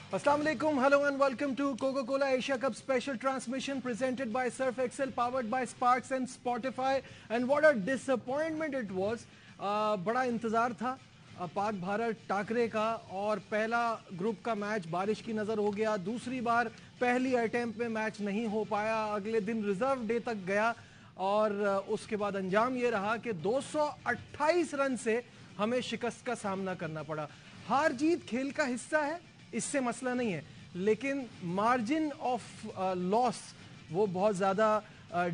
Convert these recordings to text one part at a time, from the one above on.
Assalamu alaikum, hello and welcome to Coca-Cola Asia Cup special transmission presented by Surf Excel, powered by Sparks and Spotify. And what a disappointment it was. बड़ा इंतज़ार था पाक भारत टाकरे का, और पहला group का match बारिश की नज़र हो गया। दूसरी बार पहली अटेम्प्ट में मैच नहीं हो पाया, अगले दिन रिजर्व डे तक गया और उसके बाद अंजाम ये रहा कि 228 रन से हमें शिकस्त का सामना करना पड़ा। हार जीत खेल का हिस्सा है, इससे मसला नहीं है, लेकिन मार्जिन ऑफ लॉस वो बहुत ज़्यादा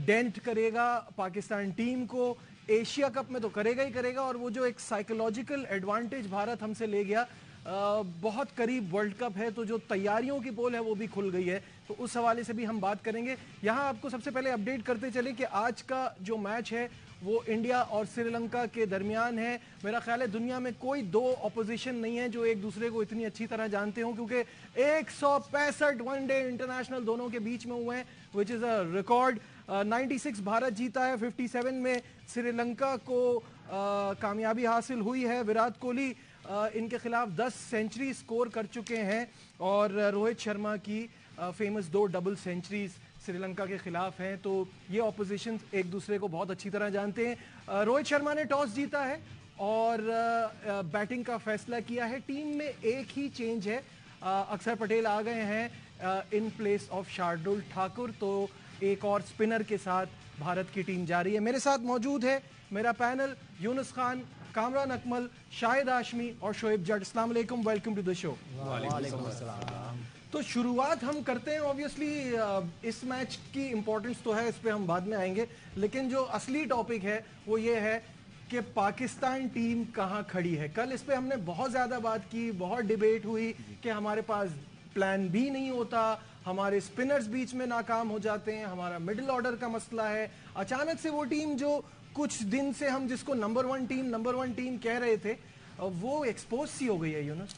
डेंट करेगा पाकिस्तान टीम को। एशिया कप में तो करेगा ही करेगा, और वो जो एक साइकोलॉजिकल एडवांटेज भारत हमसे ले गया, बहुत करीब वर्ल्ड कप है तो जो तैयारियों की पोल है वो भी खुल गई है, तो उस हवाले से भी हम बात करेंगे। यहाँ आपको सबसे पहले अपडेट करते चले कि आज का जो मैच है वो इंडिया और श्रीलंका के दरमियान है। मेरा ख्याल है दुनिया में कोई दो ऑपोजिशन नहीं है जो एक दूसरे को इतनी अच्छी तरह जानते हों, क्योंकि 165 वनडे इंटरनेशनल दोनों के बीच में हुए हैं, which is a record. 96 Bharat जीता है, 57 में श्रीलंका को कामयाबी हासिल हुई है। विराट कोहली इनके खिलाफ 10 सेंचुरी स्कोर कर चुके हैं, और रोहित शर्मा की फेमस 2 डबल सेंचुरीज श्रीलंका के खिलाफ हैं। तो ये ऑपोजिशन एक दूसरे को बहुत अच्छी तरह जानते हैं। रोहित शर्मा ने टॉस जीता है और बैटिंग का फैसला किया है। टीम में एक ही चेंज है, अक्षर पटेल आ गए हैं in place of Shardul Thakur, तो एक और स्पिनर के साथ भारत की टीम जा रही है। मेरे साथ मौजूद है मेरा पैनल, यूनुस खान, कामरान अकमल, शाहिद हाशमी और शोएब जट। अस्सलाम वालेकुम, वेलकम टू द शो। वालेकुम अस्सलाम। तो शुरुआत हम करते हैं, ऑब्वियसली इस मैच की इंपॉर्टेंस तो है, इस पे हम बाद में आएंगे, लेकिन जो असली टॉपिक है वो ये है कि पाकिस्तान टीम कहाँ खड़ी है। कल इस पे हमने बहुत ज़्यादा बात की, बहुत डिबेट हुई कि हमारे पास प्लान बी नहीं होता, हमारे स्पिनर्स बीच में नाकाम हो जाते हैं, हमारा मिडिल ऑर्डर का मसला है। अचानक से वो टीम जो कुछ दिन से हम जिसको नंबर वन टीम कह रहे थे, वो एक्सपोज सी हो गई है। यूनुस,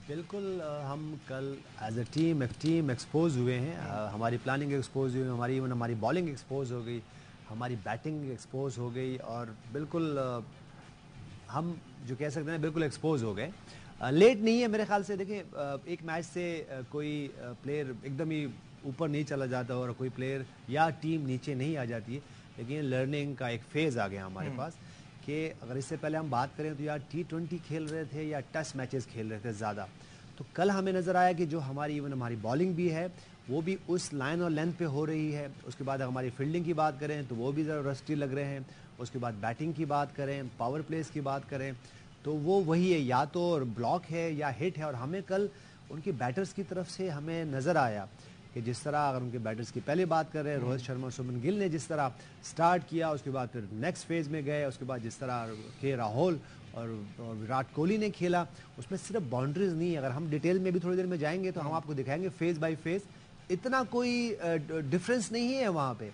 बिल्कुल, हम कल एज ए टीम एक्सपोज हुए हैं। हमारी प्लानिंग एक्सपोज हुई, हमारी बॉलिंग एक्सपोज हो गई, हमारी बैटिंग एक्सपोज हो गई, और बिल्कुल हम जो कह सकते हैं बिल्कुल एक्सपोज हो गए। लेट नहीं है मेरे ख्याल से। देखिए, एक मैच से कोई प्लेयर एकदम ही ऊपर नहीं चला जाता और कोई प्लेयर या टीम नीचे नहीं आ जाती है, लेकिन लर्निंग का एक फेज़ आ गया हमारे पास कि अगर इससे पहले हम बात करें तो यार T20 खेल रहे थे या टेस्ट मैचेस खेल रहे थे ज़्यादा, तो कल हमें नज़र आया कि जो हमारी बॉलिंग भी है वो भी उस लाइन और लेंथ पे हो रही है। उसके बाद हमारी फील्डिंग की बात करें तो वो भी ज़रा रस्टी लग रहे हैं। उसके बाद बैटिंग की बात करें, पावर प्लेस की बात करें, तो वो वही है, या तो ब्लॉक है या हिट है। और हमें कल उनकी बैटर्स की तरफ से हमें नज़र आया कि जिस तरह, अगर उनके बैटर्स की पहले बात कर रहे हैं, रोहित शर्मा और शुभमन गिल ने जिस तरह स्टार्ट किया, उसके बाद फिर नेक्स्ट फेज़ में गए, उसके बाद जिस तरह के राहुल और विराट कोहली ने खेला, उसमें सिर्फ बाउंड्रीज नहीं है। अगर हम डिटेल में भी थोड़ी देर में जाएंगे तो हम आपको दिखाएंगे फेज़ बाय फेज़, इतना कोई डिफरेंस नहीं है वहाँ पे।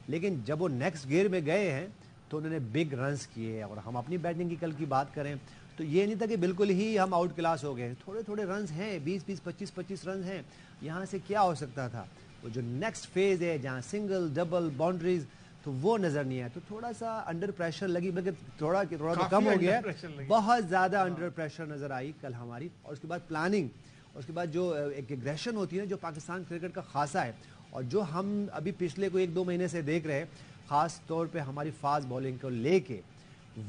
लेकिन जब वो नेक्स्ट गेयर में गए हैं तो उन्होंने बिग रन्स किए। और हम अपनी बैटिंग की कल की बात करें तो ये नहीं था कि बिल्कुल ही हम आउट क्लास हो गए, थोड़े थोड़े रन्स हैं, 20-20, 25-25 रन हैं। यहाँ से क्या हो सकता था? वो जो नेक्स्ट फेज़ है जहाँ सिंगल डबल बाउंड्रीज, तो वो नज़र नहीं आया। तो थोड़ा सा अंडर प्रेशर लगी, बल्कि थोड़ा तो कम हो गया, बहुत ज़्यादा अंडर प्रेशर नज़र आई कल हमारी। और उसके बाद प्लानिंग, उसके बाद जो एक एग्रेशन होती है जो पाकिस्तान क्रिकेट का खासा है, और जो हम अभी पिछले को 1-2 महीने से देख रहे हैं, ख़ास तौर पे हमारी फास्ट बॉलिंग को लेके,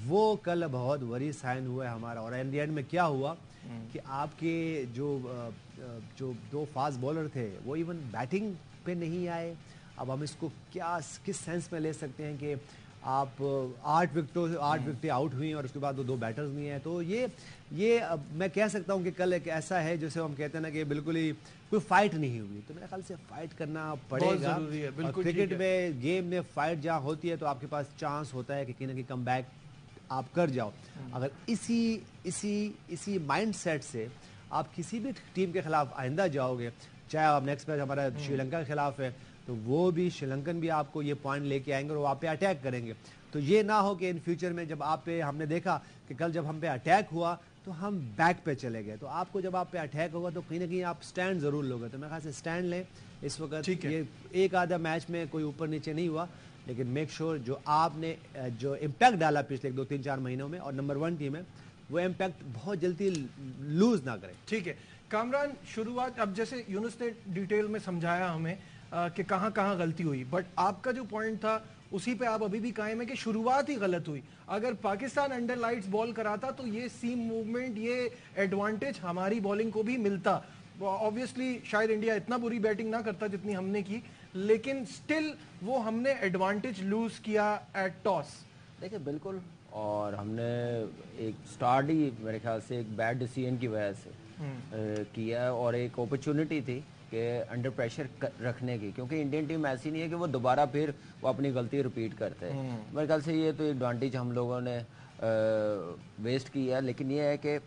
वो कल बहुत वरी साइन हुआ है हमारा। और एंड एंड में क्या हुआ कि आपके जो 2 फास्ट बॉलर थे वो इवन बैटिंग पे नहीं आए। अब हम इसको किस सेंस में ले सकते हैं कि आप 8 विकेटें आउट हुई और उसके बाद 2 बैटर्स नहीं है। तो ये मैं कह सकता हूँ कि कल एक ऐसा है जैसे हम कहते हैं ना कि बिल्कुल ही कोई फाइट नहीं हुई। तो मेरे ख्याल से फाइट करना पड़ेगा। और क्रिकेट में, गेम में फाइट जहाँ होती है तो आपके पास चांस होता है कि कहीं ना कहीं कम बैक आप कर जाओ। अगर इसी माइंड सेट से आप किसी भी टीम के खिलाफ आइंदा जाओगे, चाहे आप नेक्स्ट मैच हमारा श्रीलंका के खिलाफ है, तो वो भी श्रीलंकन भी आपको ये पॉइंट लेके आएंगे और आप पे अटैक करेंगे। तो ये ना हो कि इन फ्यूचर में जब आप पे, हमने देखा कि कल जब हम पे अटैक हुआ तो हम बैक पे चले गए। तो आपको जब आप पे अटैक होगा तो कहीं ना कहीं आप स्टैंड ज़रूर लोगे। तो मेरे ख्याल से स्टैंड लें इस वक्त। ये एक आधा मैच में कोई ऊपर नीचे नहीं हुआ, लेकिन मेक श्योर जो आपने जो इम्पैक्ट डाला पिछले 2-3-4 महीनों में, और नंबर 1 टीम है, वो इम्पैक्ट बहुत जल्दी लूज ना करें। ठीक है, कामरान, शुरुआत अब जैसे यूनुस ने डिटेल में समझाया हमें कि कहाँ कहाँ गलती हुई, बट आपका जो पॉइंट था उसी पे आप अभी भी कायम है कि शुरुआत ही गलत हुई. अगर पाकिस्तान अंडर लाइट्स बॉल कराता तो ये सीम मूवमेंट, ये एडवांटेज हमारी बॉलिंग को भी मिलता. ऑब्वियसली शायद इंडिया इतना बुरी बैटिंग ना करता जितनी हमने की, लेकिन स्टिल वो हमने एडवांटेज लूज किया एट टॉस. देखिए बिल्कुल, और हमने एक स्टार्ट ही मेरे ख्याल से एक बैड डिसीजन की वजह से किया, और एक अपॉर्चुनिटी थी कि अंडर प्रेशर रखने की, क्योंकि इंडियन टीम ऐसी नहीं है कि वो दोबारा फिर वो अपनी गलती रिपीट करते हैं. मेरे ख्याल से ये तो एडवांटेज हम लोगों ने वेस्ट किया. लेकिन ये है कि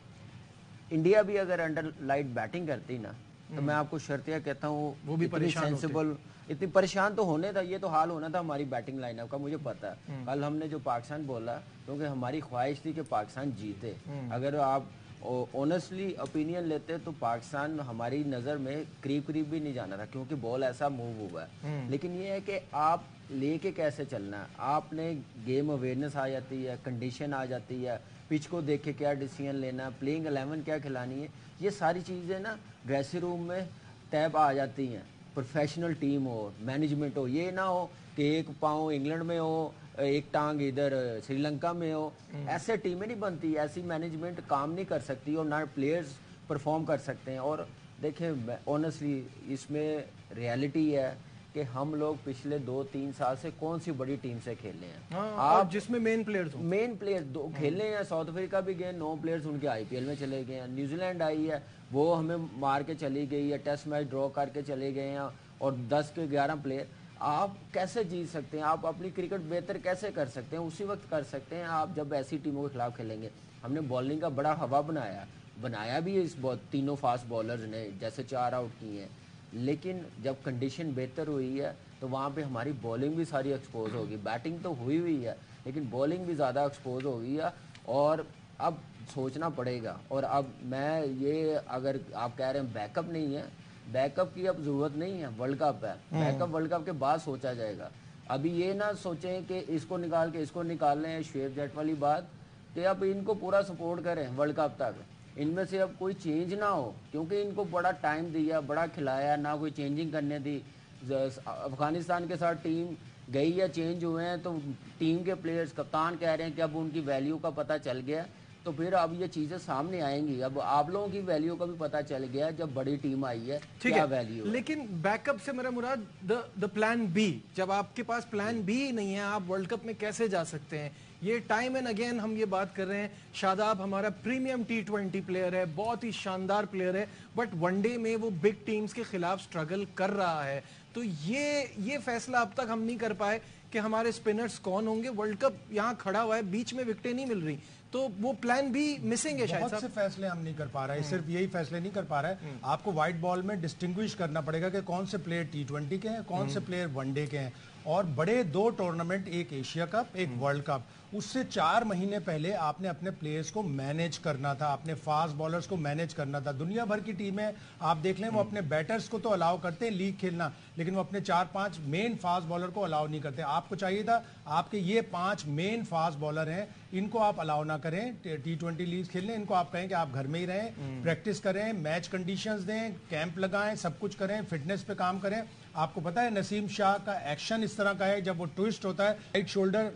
इंडिया भी अगर अंडर लाइट बैटिंग करती ना, तो मैं आपको शर्तिया कहता हूँ वो भी सेंसिबल, इतनी परेशान तो होने था, ये तो हाल होना था हमारी बैटिंग लाइनअप का. मुझे पता है कल हमने जो पाकिस्तान बोला, क्योंकि हमारी ख्वाहिश थी कि पाकिस्तान जीते. अगर आप ऑनेस्टली ओपिनियन लेते तो पाकिस्तान हमारी नज़र में करीब भी नहीं जाना था, क्योंकि बॉल ऐसा मूव हुआ है. लेकिन ये है कि आप लेके कैसे चलना है. आपने गेम अवेयरनेस आ जाती है, कंडीशन आ जाती है, पिच को देख के क्या डिसीजन लेना है, प्लेइंग 11 क्या खिलानी है, ये सारी चीज़ें ना ड्रेसिंग रूम में तय आ जाती हैं. प्रोफेशनल टीम हो, मैनेजमेंट हो, ये ना हो कि एक पाँव इंग्लैंड में हो, एक टांग इधर श्रीलंका में हो. ऐसे टीमें नहीं बनती, ऐसी मैनेजमेंट काम नहीं कर सकती, और ना प्लेयर्स परफॉर्म कर सकते हैं. और देखें ऑनेस्टली इसमें रियलिटी है कि हम लोग पिछले 2-3 साल से कौन सी बड़ी टीम से खेल रहे हैं. आप जिसमें मेन प्लेयर्स दो खेले हैं. साउथ अफ्रीका भी गए, 9 प्लेयर्स उनके आईपीएल में चले गए हैं. न्यूजीलैंड आई है, वो हमें मार के चली गई है, टेस्ट मैच ड्रॉ करके चले गए हैं, और 10 के 11 प्लेयर. आप कैसे जीत सकते हैं? आप अपनी क्रिकेट बेहतर कैसे कर सकते हैं? उसी वक्त कर सकते हैं आप जब ऐसी टीमों के खिलाफ खेलेंगे. हमने बॉलिंग का बड़ा हवा बनाया भी है इस तीनों फास्ट बॉलर्स ने, जैसे 4 आउट किए हैं. लेकिन जब कंडीशन बेहतर हुई है तो वहाँ पे हमारी बॉलिंग भी सारी एक्सपोज होगी. बैटिंग तो हुई है, लेकिन बॉलिंग भी ज़्यादा एक्सपोज हो गई है, और अब सोचना पड़ेगा. और अब मैं ये, अगर आप कह रहे हैं बैकअप नहीं है, बैकअप की अब ज़रूरत नहीं है, वर्ल्ड कप है. बैकअप वर्ल्ड कप के बाद सोचा जाएगा. अभी ये ना सोचें कि इसको निकाल के इसको निकाल लें, शेफ जेट वाली बात, कि अब इनको पूरा सपोर्ट करें वर्ल्ड कप तक, इनमें से अब कोई चेंज ना हो, क्योंकि इनको बड़ा टाइम दिया, बड़ा खिलाया, ना कोई चेंजिंग करने दी. अफगानिस्तान के साथ टीम गई है, चेंज हुए हैं, तो टीम के प्लेयर्स, कप्तान कह रहे हैं कि अब उनकी वैल्यू का पता चल गया, तो फिर अब ये चीजें सामने आएंगी. अब आप लोगों की वैल्यू का भी पता चल गया जब बड़ी टीम आई है, क्या वैल्यू है. लेकिन बैकअप से मेरा मुराद द प्लान बी. जब आपके पास प्लान बी ही नहीं है, आप वर्ल्ड कप में कैसे जा सकते हैं? ये टाइम एंड अगेन हम ये बात कर रहे हैं. शादाब हमारा प्रीमियम T20 प्लेयर है, बहुत ही शानदार प्लेयर है, बट वनडे में वो बिग टीम्स के खिलाफ स्ट्रगल कर रहा है. तो ये फैसला अब तक हम नहीं कर पाए कि हमारे स्पिनर्स कौन होंगे. वर्ल्ड कप यहाँ खड़ा हुआ है, बीच में विकेटें नहीं मिल रही, तो वो प्लान भी मिसिंग है. शायद बहुत से फैसले हम नहीं कर पा रहे हैं. सिर्फ यही फैसले नहीं कर पा रहे हैं. आपको व्हाइट बॉल में डिस्टिंग्विश करना पड़ेगा कि कौन से प्लेयर T20 के हैं, कौन से प्लेयर वनडे के हैं. और बड़े 2 टूर्नामेंट, एक एशिया कप, एक वर्ल्ड कप, उससे 4 महीने पहले आपने अपने प्लेयर्स को मैनेज करना था, अपने फास्ट बॉलर्स को मैनेज करना था. दुनिया भर की टीमें आप देख लें, वो अपने बैटर्स को तो अलाउ करते हैं लीग खेलना, लेकिन वो अपने 4-5 मेन फास्ट बॉलर को अलाउ नहीं करते. आपको चाहिए था आपके ये 5 मेन फास्ट बॉलर हैं, इनको आप अलाउ ना करें T20 लीग खेलने. इनको आप कहें कि आप घर में ही रहें, प्रैक्टिस करें, मैच कंडीशंस दें, कैंप लगाएं, सब कुछ करें, फिटनेस पे काम करें. आपको पता है नसीम शाह का एक्शन इस तरह का है, जब वो ट्विस्ट होता है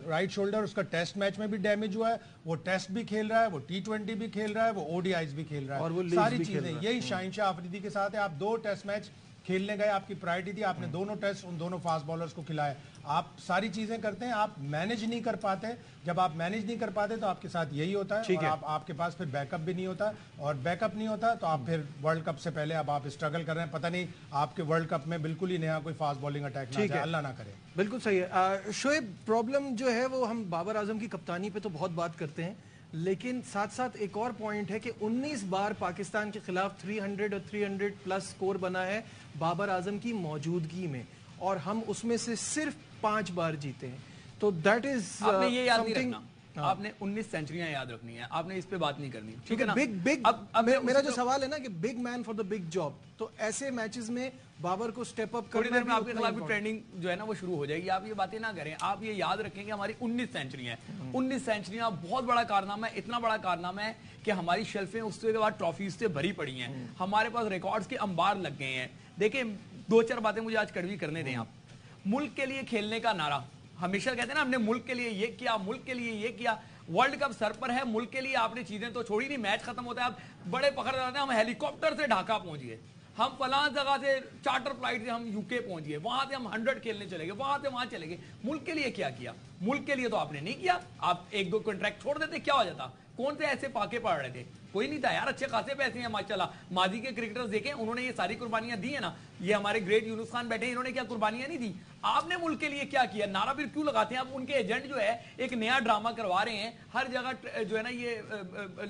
राइट शोल्डर उसका टेस्ट मैच में भी डैमेज हुआ है, वो टेस्ट भी खेल रहा है, वो T20 भी खेल रहा है, वो ODIs भी खेल रहा है, और वो सारी चीजें. यही शाहीन शाह अफरीदी के साथ है. आप 2 टेस्ट मैच खेलने गए, आपकी प्रायोरिटी थी, आपने दोनों टेस्ट उन दोनों फास्ट बॉलर्स को खिलाए. आप सारी चीजें करते हैं, आप मैनेज नहीं कर पाते. जब आप मैनेज नहीं कर पाते तो आपके साथ यही होता है, और आपके पास फिर बैकअप भी नहीं होता, और बैकअप नहीं होता तो आप फिर वर्ल्ड कप से पहले अब आप स्ट्रगल कर रहे हैं. पता नहीं आपके वर्ल्ड कप में बिल्कुल ही नया कोई फास्ट बॉलिंग अटैक ना जाए, अल्लाह ना करे. बिल्कुल सही है. शोएब, प्रॉब्लम जो है वो हम बाबर आजम की कप्तानी पे तो बहुत बात करते हैं, लेकिन साथ साथ एक और पॉइंट है कि 19 बार पाकिस्तान के खिलाफ 300 और 300 प्लस स्कोर बना है बाबर आजम की मौजूदगी में, और हम उसमें से सिर्फ 5 बार जीते हैं. तो दैट इज आपने ये याद नहीं रखना आपने 19 सेंचुरियां याद रखनी है, आपने इस पे बात नहीं करनी, ठीक है ना। बिग अब मेरा जो सवाल है ना कि big man for the big job, तो ऐसे मैचेस में बाबर को स्टेप अप थोड़ी करना देर में आपके खिलाफ भी ट्रेंडिंग जो है ना वो शुरू हो जाएगी। आप ये बातें ना करें, आप ये याद रखेंगे हमारी 19 सेंचुरियां हैं। 19 सेंचुरियां बहुत बड़ा कारनामा है, इतना बड़ा कारनामा है कि हमारी शेल्फें उसके बाद ट्रॉफीज से भरी पड़ी हैं, हमारे पास रिकॉर्ड्स के अंबार लग गए हैं। देखिए 2-4 बातें मुझे आज कड़वी करने दें आप। मुल्क के लिए खेलने का नारा हमेशा कहते हैं ना, हमने मुल्क के लिए ये किया, मुल्क के लिए ये किया। वर्ल्ड कप सर पर है, मुल्क के लिए आपने चीजें तो छोड़ी नहीं, मैच खत्म होता है आप बड़े पकड़ जाते हैं, हम हेलीकॉप्टर से ढाका पहुंच गए, हम फलां जगह से चार्टर फ्लाइट से हम यूके पहुंच गए, वहां से हम 100 खेलने चले गए, वहां से वहां चले गए। मुल्क के लिए क्या किया? मुल्क के लिए तो आपने नहीं किया। आप 1-2 कॉन्ट्रैक्ट छोड़ देते, क्या हो जाता? कौन से ऐसे पाके पड़ रहे थे? कोई नहीं था यार, अच्छे खासे पैसे हैं माशाल्लाह। माजी के क्रिकेटर्स देखें, उन्होंने ये सारी कुर्बानियां दी है ना। ये हमारे ग्रेट यूनुस खान बैठे, इन्होंने क्या कुर्बानियां नहीं दी? आपने मुल्क के लिए क्या किया? नारा फिर क्यों लगाते हैं आप? उनके एजेंट जो है एक नया ड्रामा करवा रहे हैं, हर जगह जो है ना ये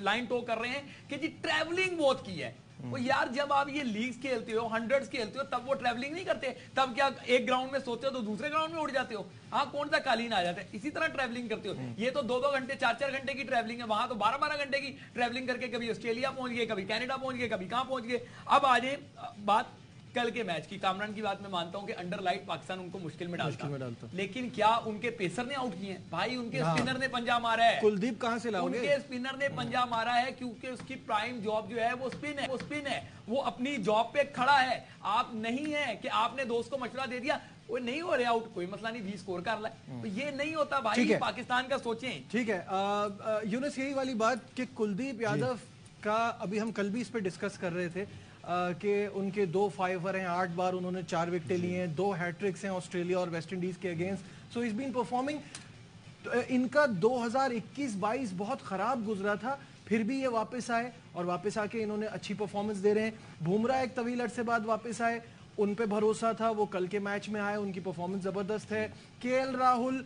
लाइन टो कर रहे हैं कि जी ट्रैवलिंग बहुत की है। वो यार जब आप ये लीग्स खेलते हो, 100s खेलते हो, तब वो ट्रैवलिंग नहीं करते? तब क्या एक ग्राउंड में सोते हो तो दूसरे ग्राउंड में उड़ जाते हो? हाँ, कौन सा कालीन आ जाता है? इसी तरह ट्रैवलिंग करते हो। ये तो 2-2 घंटे 4-4 घंटे की ट्रैवलिंग है, वहां तो 12-12 घंटे की ट्रैवलिंग करके कभी ऑस्ट्रेलिया पहुंच गए, कभी कनाडा पहुंच गए, कभी कहां पहुंच गए। अब आ जाए बात कल के मैच की। कामरान की बात मैं मानता हूं कि अंडर लाइट पाकिस्तान उनको मुश्किल में डालता, लेकिन क्या उनके पेसर ने आउट किए हैं? भाई उनके स्पिनर ने पंजा मारा है। कुलदीप कहां से लाओगे? उनके स्पिनर ने पंजा मारा है क्योंकि उसकी प्राइम जॉब जो है वो स्पिन है, वो स्पिन है, वो अपनी जॉब पे खड़ा है। आप नहीं है कि आपने दोस्त को मशवरा दे दिया, वो नहीं हो रहे आउट, कोई मसला नहीं, 20 स्कोर कर ला, तो ये नहीं होता भाई। पाकिस्तान का सोचें। ठीक है यूनुस, यही वाली बात कि कुलदीप यादव का अभी हम कल भी इस पे डिस्कस कर रहे थे कि उनके 2 5 हैं, 8 बार उन्होंने 4 विकेटें ली हैं, 2 हैट्रिक्स हैं ऑस्ट्रेलिया और वेस्ट इंडीज के against. So is been performing. इनका 2021-22 बहुत खराब गुजरा था, फिर भी ये वापस आए और वापस आके इन्होंने अच्छी परफॉर्मेंस दे रहे हैं। बुमराह एक तवील अरसे बाद वापस आए, उन पे भरोसा था, वो कल के मैच में आए, उनकी परफॉर्मेंस जबरदस्त है। केएल राहुल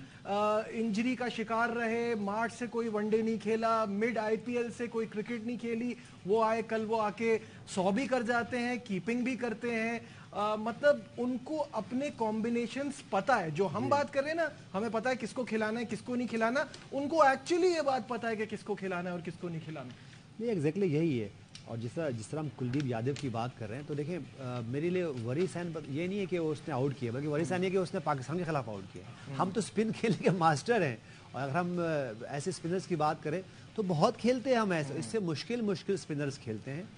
इंजरी का शिकार रहे, मार्च से कोई वनडे नहीं खेला, मिड आईपीएल से कोई क्रिकेट नहीं खेली, वो आए कल, वो आके 100 भी कर जाते हैं, कीपिंग भी करते हैं। मतलब उनको अपने कॉम्बिनेशंस पता है। जो हम बात कर रहे हैं ना, हमें पता है किसको खिलाना है किसको नहीं खिलाना, उनको एक्चुअली ये बात पता है कि किसको खिलाना है और किसको नहीं खिलाना। नहीं, एग्जैक्टली यही है। और जिस तरह हम कुलदीप यादव की बात कर रहे हैं, तो देखिए मेरे लिए वरी सैन ये नहीं है कि उसने आउट किया, बल्कि वरी सैन ये कि उसने पाकिस्तान के खिलाफ आउट किया। हम तो स्पिन खेलने के मास्टर हैं, और अगर हम ऐसे स्पिनर्स की बात करें तो बहुत खेलते हैं हम ऐसे, इससे मुश्किल स्पिनर्स खेलते हैं।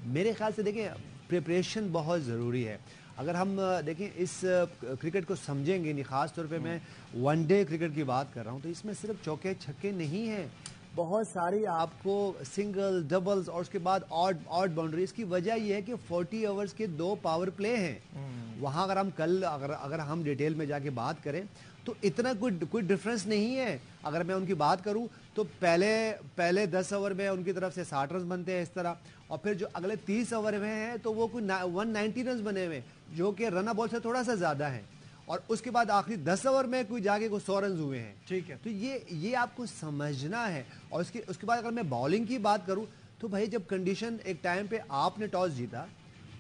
मेरे ख्याल से देखिए प्रिपरेशन बहुत ज़रूरी है। अगर हम देखें इस क्रिकेट को समझेंगे नहीं, ख़ास तौर पे मैं वनडे क्रिकेट की बात कर रहा हूँ, तो इसमें सिर्फ चौके छक्के नहीं हैं, बहुत सारी आपको सिंगल डबल्स और उसके बाद ऑड बाउंड्री। इसकी वजह यह है कि 40 ओवर्स के 2 पावर प्ले हैं। वहाँ अगर हम कल अगर हम डिटेल में जाके बात करें तो इतना कोई डिफरेंस नहीं है। अगर मैं उनकी बात करूं तो पहले 10 ओवर में उनकी तरफ से 60 रन बनते हैं इस तरह, और फिर जो अगले 30 ओवर में हैं तो वो कोई 190 रन बने हुए, जो कि रन बॉल से थोड़ा सा ज़्यादा है, और उसके बाद आखिरी 10 ओवर में कोई जाके कोई 100 रन हुए हैं। ठीक है, तो ये आपको समझना है। और उसके बाद अगर मैं बॉलिंग की बात करूं तो भाई जब कंडीशन एक टाइम पे आपने टॉस जीता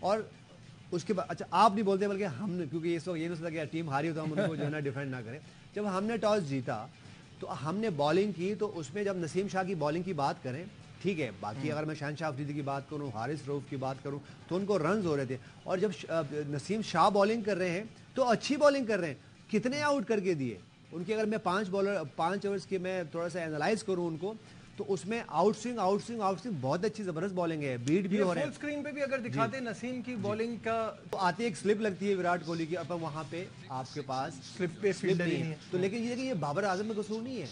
और उसके बाद, अच्छा आप नहीं बोलते बल्कि हमने, क्योंकि इस वक्त ये नहीं सोचा कि टीम हारी हो तो हम उनको जो है ना डिफेंड ना करें। जब हमने टॉस जीता तो हमने बॉलिंग की, तो उसमें जब नसीम शाह की बॉलिंग की बात करें, ठीक है, बाकी अगर मैं शहनशाह अफरीदी की बात करूं, हारिस रऊफ की बात करूं, तो उनको रन्स हो रहे थे। और जब नसीम शाह बॉलिंग कर रहे हैं तो अच्छी बॉलिंग कर रहे हैं, कितने आउट करके दिए उनके। अगर मैं 5 ओवर्स की मैं थोड़ा सा एनालाइज करूं उनको, तो उसमें आउट स्विंग बहुत अच्छी जबरदस्त बॉलिंग है, बीट भी हो रहे हैं। फुल स्क्रीन पे भी अगर दिखाते नसीम की बॉलिंग का, तो आती एक स्लिप लगती है विराट कोहली की, अब वहां पे आपके पास स्लिप फील्डर नहीं है। तो लेकिन ये बाबर आजम में कसूर नहीं है।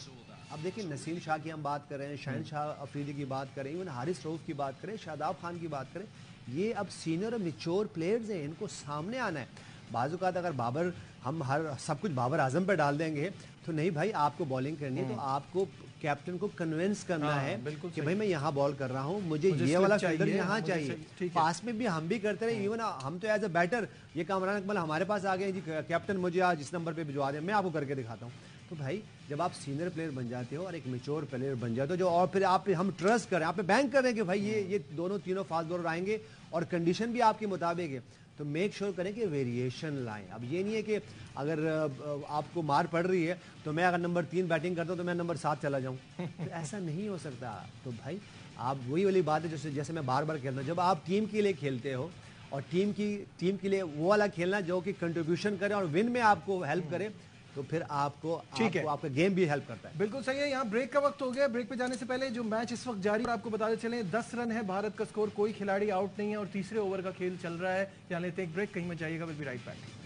अब देखिए नसीम शाह की हम बात कर रहे हैं, शहनशाह अफरीदी की बात करें, इवन हारिस रऊफ की बात करें, शादाब खान की बात करें, ये अब सीनियर और मैच्योर प्लेयर्स हैं, इनको सामने आना है। बाज़-औक़ात अगर बाबर हम सब कुछ बाबर आजम पर डाल देंगे तो नहीं भाई, आपको बॉलिंग करनी है तो आपको कैप्टन को कन्विंस करना है कि भाई मैं यहाँ बॉल कर रहा हूँ, मुझे ये वाला फील्डर यहाँ चाहिए। पास में भी हम भी करते रहे, इवन हम तो एज अ बैटर, ये कामरान अकमल हमारे पास आ गए जी, कैप्टन मुझे आज इस नंबर पे भिजवा दें, मैं आपको करके दिखाता हूँ। तो भाई जब आप सीनियर प्लेयर बन जाते हो और एक मैच्योर प्लेयर बन जाते हो, जो और फिर आप हम ट्रस्ट करें, आप पे बैंक कर रहे हैं कि भाई ये दोनों तीनों फास्ट बॉलर आएंगे और कंडीशन भी आपके मुताबिक है, تو میک شور کریں کہ ویریشن لائیں. اب یہ نہیں ہے کہ اگر آپ کو مار پڑ رہی ہے تو میں اگر نمبر 3 بیٹنگ کرتا ہوں تو میں نمبر 7 چلا جاؤں. تو ایسا نہیں ہو سکتا. تو بھائی آپ وہی والی بات ہے جیسے میں بار بار کہتا ہوں, جب آپ ٹیم کے لیے کھیلتے ہو اور ٹیم کے لیے وہ والا کھیلنا جو کہ کنٹریبیوشن کرے اور ون میں آپ کو ہیلپ کرے, تو پھر آپ کا گیم بھی ہیلپ کرتا ہے. بالکل صحیح ہے. یہاں بریک کا وقت ہو گیا. بریک پہ جانے سے پہلے جو میچ اس وقت جاری ہے آپ کو بتاتے چلیں, 10 رن ہے بھارت کا سکور, کوئی کھلاڑی آؤٹ نہیں ہے اور تیسرے اوور کا کھیل چل رہا ہے. یہاں لیتے ہیں ایک بریک, کہیں میں جائیے گا, ول بی رائٹ بیک.